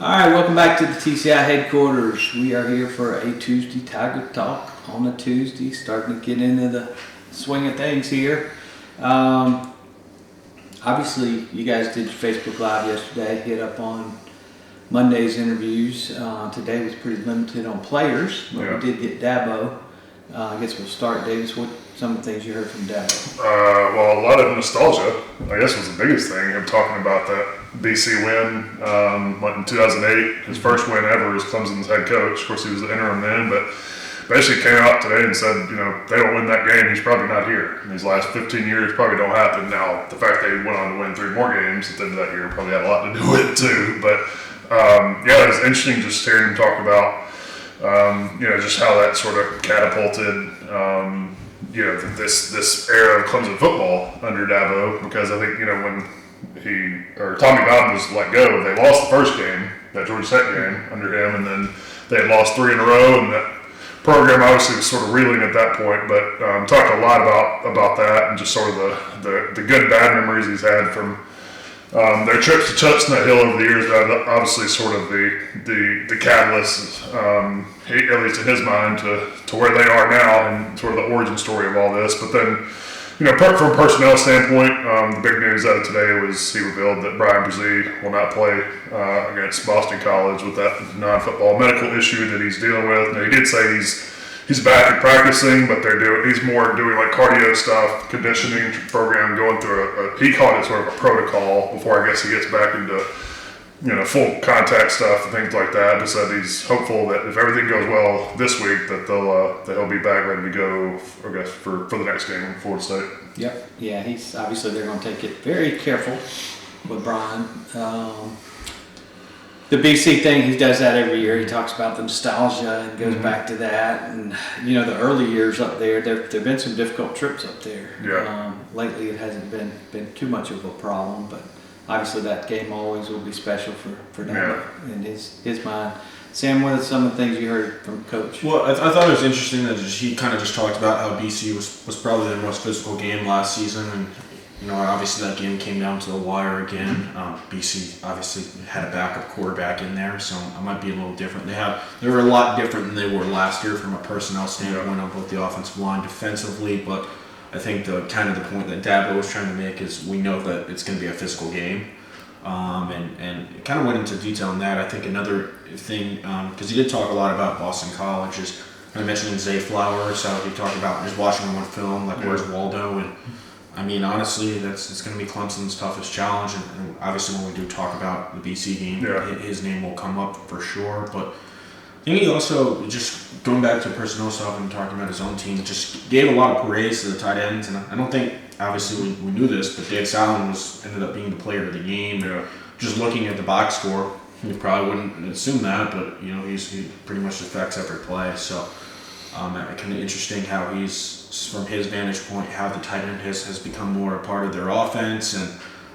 All right, welcome back to the TCI headquarters. We are here for a Tuesday Tiger Talk on a Tuesday, starting to get into the swing of things here. Obviously, you guys did your Facebook Live yesterday, hit up on Monday's interviews. Today was pretty limited on players, but we did get Dabo. I guess we'll start, Davis. What some of the things you heard from Dabo? Well, a lot of nostalgia, I guess, was the biggest thing. Him talking about that BC win in 2008, his first win ever as Clemson's head coach. Of course, he was the interim then, but basically came out today and said, they don't win that game, he's probably not here. In these last 15 years, probably don't happen. Now, the fact they went on to win 3 more games at the end of that year probably had a lot to do with it too. But it was interesting just hearing him talk about, just how that sort of catapulted, this era of Clemson football under Dabo. Because I think, when Tommy Bowden was let go, they lost the first game, that Georgia Tech game under him, and then they had lost 3 in a row, and that program obviously was sort of reeling at that point. But talked a lot about that and just sort of the good bad memories he's had from their trips to Chestnut Hill over the years. Obviously sort of the catalyst, at least in his mind, to where they are now and sort of the origin story of all this. But then, from a personnel standpoint, the big news out of today was he revealed that Brian Brzee will not play against Boston College with that non-football medical issue that he's dealing with. Now, he did say he's back and practicing, but he's more doing like cardio stuff, conditioning program, going through he called it sort of a protocol before I guess he gets back into full contact stuff and things like that. But said he's hopeful that if everything goes well this week, that that he'll be back ready to go, I guess, for the next game in Florida State. Yep. Yeah, he's obviously they're going to take it very careful with Brian. The BC thing, he does that every year. He talks about the nostalgia and goes back to that. And, the early years up there have been some difficult trips up there. Yeah. Lately it hasn't been too much of a problem, but obviously that game always will be special for Dabo in his mind. Sam, what are some of the things you heard from Coach? Well, I thought it was interesting that he kind of just talked about how BC was probably their most physical game last season, and obviously that game came down to the wire again. BC obviously had a backup quarterback in there, so it might be a little different. They were a lot different than they were last year from a personnel standpoint on both the offensive line, defensively. But I think the point that Dabo was trying to make is we know that it's going to be a physical game. And it kind of went into detail on that. I think another thing, because he did talk a lot about Boston College, is kind of mentioning Zay Flowers. So he talked about just watching him on film, like where's Waldo, and I mean honestly, it's going to be Clemson's toughest challenge. And obviously, when we do talk about the BC game, his name will come up for sure. But I think he also, just going back to personnel stuff and talking about his own team, just gave a lot of praise to the tight ends. And I don't think, obviously we knew this, but Dave Sallin ended up being the player of the game. Just looking at the box score, you probably wouldn't assume that, but he pretty much affects every play. So kind of interesting how he's, from his vantage point, how the tight end has become more a part of their offense. And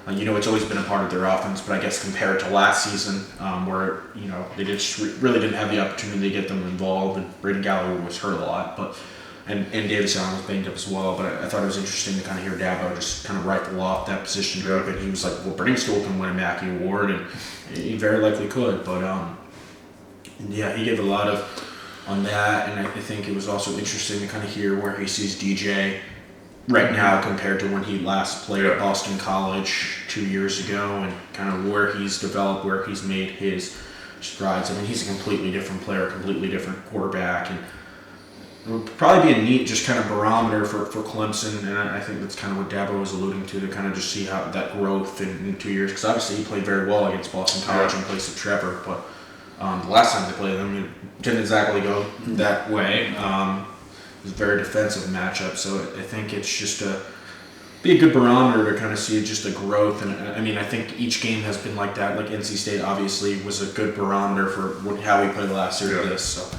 it's always been a part of their offense, but I guess compared to last season, where they just really didn't have the opportunity to get them involved, and Braden Galloway was hurt a lot, and Davis Allen was banged up as well. But I thought it was interesting to kind of hear Dabo just kind of rifle off that position group, and he was like, "Well, Bringstorm can win a Mackey Award," and he very likely could. But he gave a lot on that, and I think it was also interesting to kind of hear where he sees DJ right now compared to when he last played at Boston College 2 years ago, and kind of where he's developed, where he's made his strides. I mean, he's a completely different player, completely different quarterback, and it would probably be a neat just kind of barometer for Clemson, and I think that's kind of what Dabo was alluding to kind of just see how that growth in 2 years, because obviously he played very well against Boston College in place of Trevor, but the last time they played them, it didn't exactly go that way. It was a very defensive matchup, so I think it's just be a good barometer to kind of see just the growth. And I mean, I think each game has been like that. Like NC State obviously was a good barometer for how we played last year to this. So,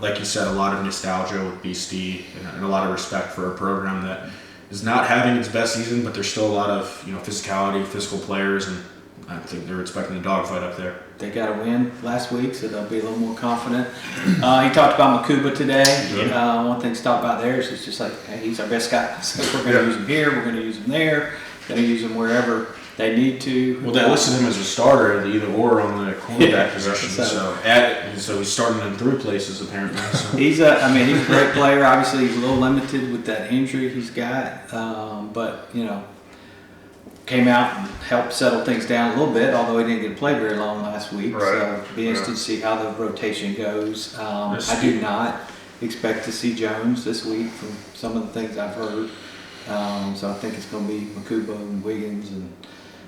like you said, a lot of nostalgia with BC and a lot of respect for a program that is not having its best season, but there's still a lot of physicality, physical players, and I think they're expecting a dogfight up there. They got a win last week, so they'll be a little more confident. He talked about Makuba today. One thing to talk about there is it's just like, hey, he's our best guy. So we're going to use him here, we're going to use him there, going to use him wherever They need to. Well, they listed him as a starter at either or on the cornerback Yeah, position. so- So he's starting in 3 places apparently. So. He's a great player. Obviously, he's a little limited with that injury he's got, but came out and helped settle things down a little bit. Although he didn't get to play very long last week, Right. so be interested to see how the rotation goes. I do not expect to see Jones this week from some of the things I've heard. So I think it's going to be Makuba and Wiggins and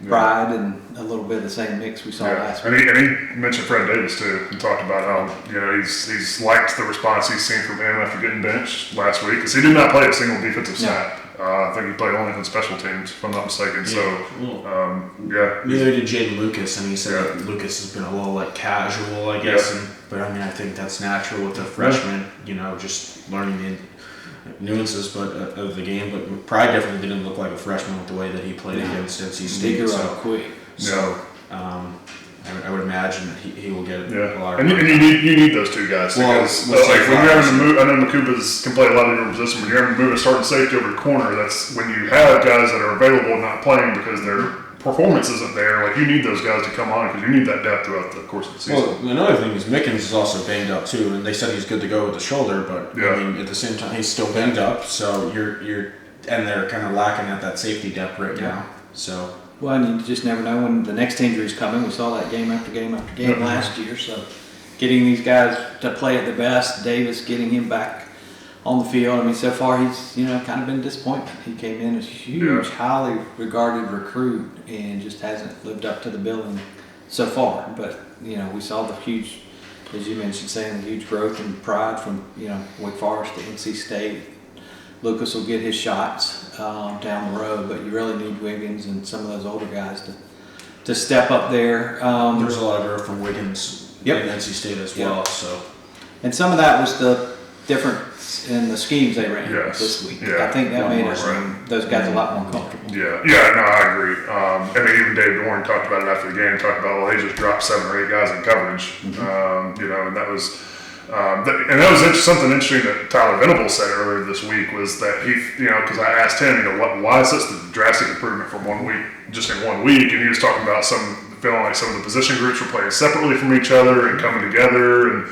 Pride and a little bit of the same mix we saw last week. And he mentioned Fred Davis too, and talked about how he's liked the response he's seen from him after getting benched last week, because he did not play a single defensive snap. I think he played only on special teams, if I'm not mistaken. Neither did Jaden Lucas, and he said that Lucas has been a little casual, I guess. But I mean, I think that's natural with a freshman, just learning the nuances of the game. But Pride definitely didn't look like a freshman with the way that he played against NC State. Quick. So I would imagine that he will get a lot of. And you need those two guys because when you're having to move, I know Makuba's can play a lot of different positions. When you're having to move a starting safety over to corner, that's when you have guys that are available and not playing because their performance isn't there. You need those guys to come on because you need that depth throughout the course of the season. Well, another thing is Mickens is also banged up too, and they said he's good to go with the shoulder, but I mean at the same time he's still banged up. So and they're kind of lacking at that safety depth right now. So. Well, and you just never know when the next injury is coming. We saw that game after game after game last year. So getting these guys to play at the best, Davis getting him back on the field. I mean, so far he's, kind of been a disappointment. He came in as a huge, highly regarded recruit and just hasn't lived up to the billing so far. But, we saw the huge, as you mentioned, saying the huge growth and pride from, Wake Forest to NC State. Lucas will get his shots down the road, but you really need Wiggins and some of those older guys to step up there. There's a lot of growth from Wiggins in NC State as well. So, and some of that was the difference in the schemes they ran this week. I think that made those guys a lot more comfortable. I agree. And even Dave Dorn talked about it after the game. Talked about they just dropped 7 or 8 guys in coverage. And that was. And that was something interesting that Tyler Venable said earlier this week was that he, because I asked him, why is this the drastic improvement from 1 week, just in 1 week? And he was talking about feeling like some of the position groups were playing separately from each other and coming together. And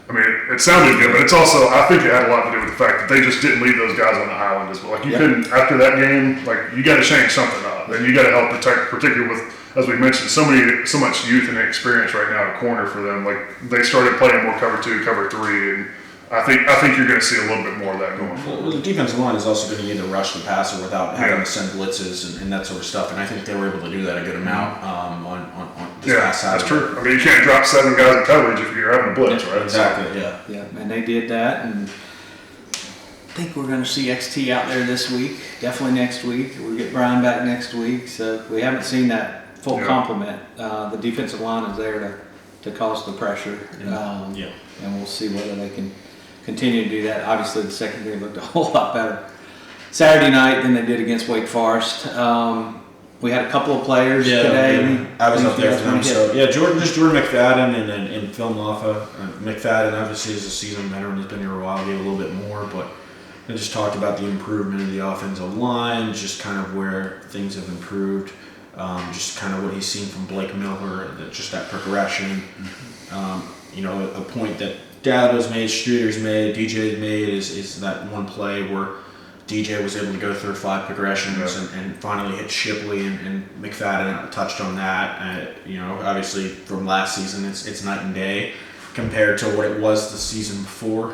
I mean, it sounded good, but it's also, I think it had a lot to do with the fact that they just didn't leave those guys on the island as well. You couldn't, after that game, you got to change something up, and you got to help protect, particularly with, as we mentioned, so much youth and experience right now at corner for them. They started playing more cover 2, cover 3, and I think you're going to see a little bit more of that going forward. Well, the defensive line is also going to either rush the passer without having to send blitzes and that sort of stuff, and I think they were able to do that a good amount on this past side. That's true. I mean, you can't drop 7 guys in coverage if you're having a blitz, right? Exactly. Yeah, and they did that, and I think we're going to see XT out there this week. Definitely next week. We'll get Brian back next week, so we haven't seen that full complement. The defensive line is there to cause the pressure, and we'll see whether they can continue to do that. Obviously, the secondary looked a whole lot better Saturday night than they did against Wake Forest. We had a couple of players today. I was up there for them. So Jordan McFadden and Phil Maffa. McFadden obviously is a seasoned veteran. He's been here a while. Gave a little bit more, but I just talked about the improvement of the offensive line, just kind of where things have improved. Just kind of what he's seen from Blake Miller, just that progression. A point that Dabo's made, Streeter's made, DJ made is that one play where DJ was able to go through 5 progressions and finally hit Shipley, and McFadden touched on that. Obviously from last season, it's night and day compared to what it was the season before.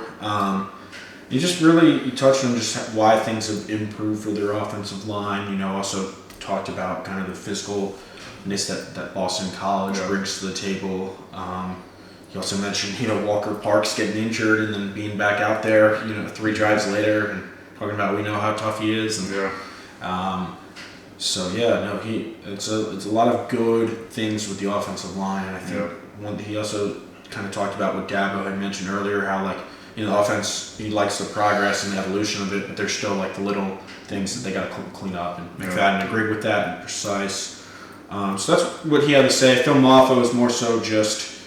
You touched on just why things have improved for their offensive line. Also talked about kind of the physicalness that Boston College brings to the table. He also mentioned, Walker Parks getting injured and then being back out there, 3 drives later, and talking about we know how tough he is. And, it's a lot of good things with the offensive line. And I think he also kind of talked about what Dabo had mentioned earlier, how the offense, he likes the progress and the evolution of it, but there's still the little things that they got to clean up. And McFadden agreed with that and precise. So that's what he had to say. Phil Maffa was more so just,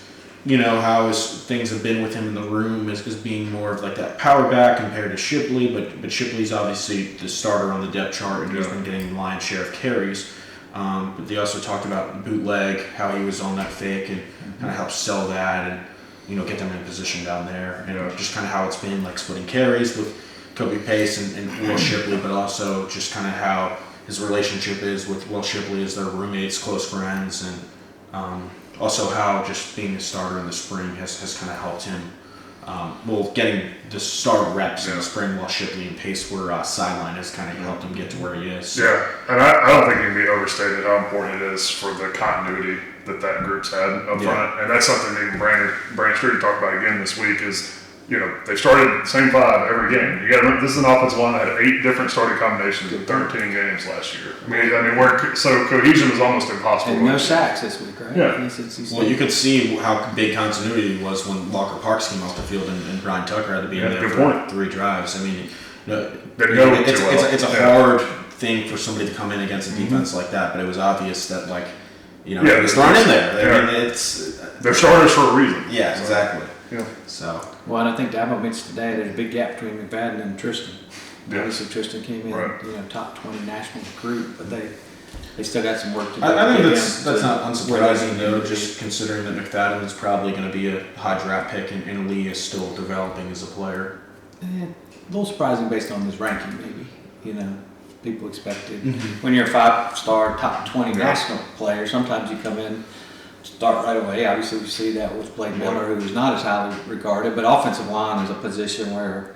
how things have been with him in the room as being more of that power back compared to Shipley, but Shipley's obviously the starter on the depth chart and he's been getting the lion's share of carries. But they also talked about bootleg, how he was on that fake and kind of helped sell that and, get them in position down there. And just kind of how it's been like splitting carries with Kobe Pace and Will Shipley, but also just kind of how his relationship is with Will Shipley as their roommates, close friends, and also how just being a starter in the spring has kind of helped him. Getting the start reps in the spring while Shipley and Pace were sidelined has kind of helped him get to where he is. Yeah, and I don't think it can be overstated how important it is for the continuity that group's had up front. And that's something even Brandon Street talked about again this week is, they started the same five every game. You got to remember, this is an offensive line that had 8 different starting combinations in 13 games last year. So cohesion was almost impossible. And no sacks this week, right? Yeah. Well, you could see how big continuity was when Walker Parks came off the field and Brian Tucker had to be in there for 3 drives. I mean, it's a hard thing for somebody to come in against a defense like that, but it was obvious that he was thrown in there. I mean, they're starters for a reason. Yeah, exactly. Yeah. So. Well, and I think Dabo mentioned today there's a big gap between McFadden and Tristan. Yeah. Obviously, Tristan came in, top 20 national recruit, but they still got some work to do. I think that's not unsurprising though, just considering that McFadden is probably going to be a high draft pick and Lee is still developing as a player. A little surprising based on his ranking, maybe. People expected when you're a 5-star top 20 national player, sometimes you come in. Start right away. Obviously, we see that with Blake Miller, who's not as highly regarded. But offensive line is a position where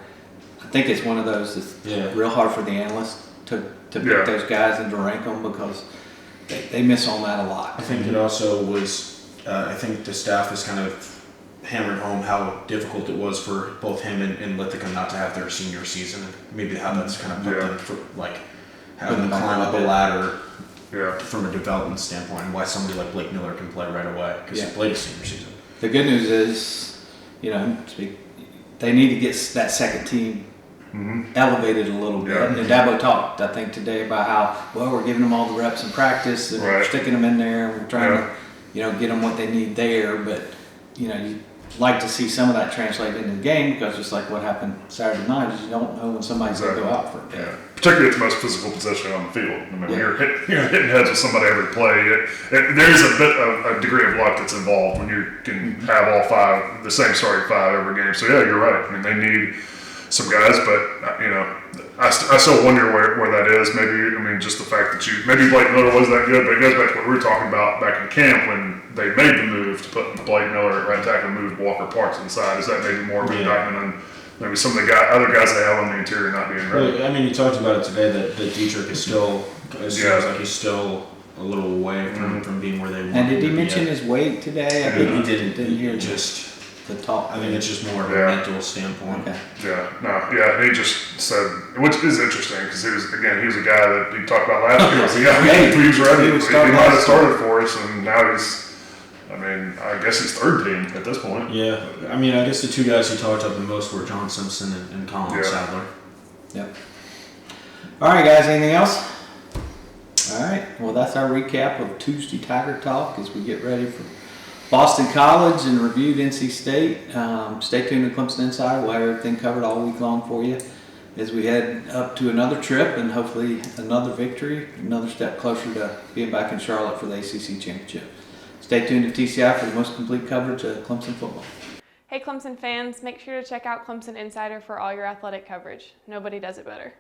I think it's one of those that's real hard for the analysts to pick those guys and to rank them because they miss on that a lot. I think it also was. I think the staff has kind of hammered home how difficult it was for both him and Lithicum not to have their senior season, and maybe how that's kind of put them for having them climb up a ladder. Yeah. From a development standpoint, and why somebody like Blake Miller can play right away because he played his senior season. The good news is, they need to get that second team elevated a little bit. Yeah. And Dabo talked, I think, today about how we're giving them all the reps in practice and we're sticking them in there and we're trying to, get them what they need there. But you like to see some of that translate into the game because just like what happened Saturday night is you don't know when somebody's going to go out for a day. Yeah. Particularly at the most physical position on the field. When you're hitting heads with somebody every play, there is a bit of a degree of luck that's involved when you can have all 5, the same starting 5 every game. So you're right. They need some guys, but I still wonder where that is. Maybe just the fact that maybe Blake Miller was that good, but it goes back to what we were talking about back in camp when they made the move to put Blake Miller at right tackle and move Walker Parks inside. Is that maybe more of an indictment on maybe some of the other guys they have on the interior not being ready? Well, you talked about it today that Dietrich is still seems like he's still a little away from being where they want. And did he mention his weight today? He didn't hear just. The talk. I think it's just more of a mental standpoint. Okay. He just said, which is interesting because he was a guy that he talked about last year. He was ready. He might have started for us, and now I guess he's third team at this point. Yeah, I guess the 2 guys he talked about the most were John Simpson and Colin Sadler. Yep. All right, guys. Anything else? All right. Well, that's our recap of Tuesday Tiger Talk as we get ready for Boston College and reviewed NC State. Stay tuned to Clemson Insider. We'll have everything covered all week long for you as we head up to another trip and hopefully another victory, another step closer to being back in Charlotte for the ACC Championship. Stay tuned to TCI for the most complete coverage of Clemson football. Hey Clemson fans, make sure to check out Clemson Insider for all your athletic coverage. Nobody does it better.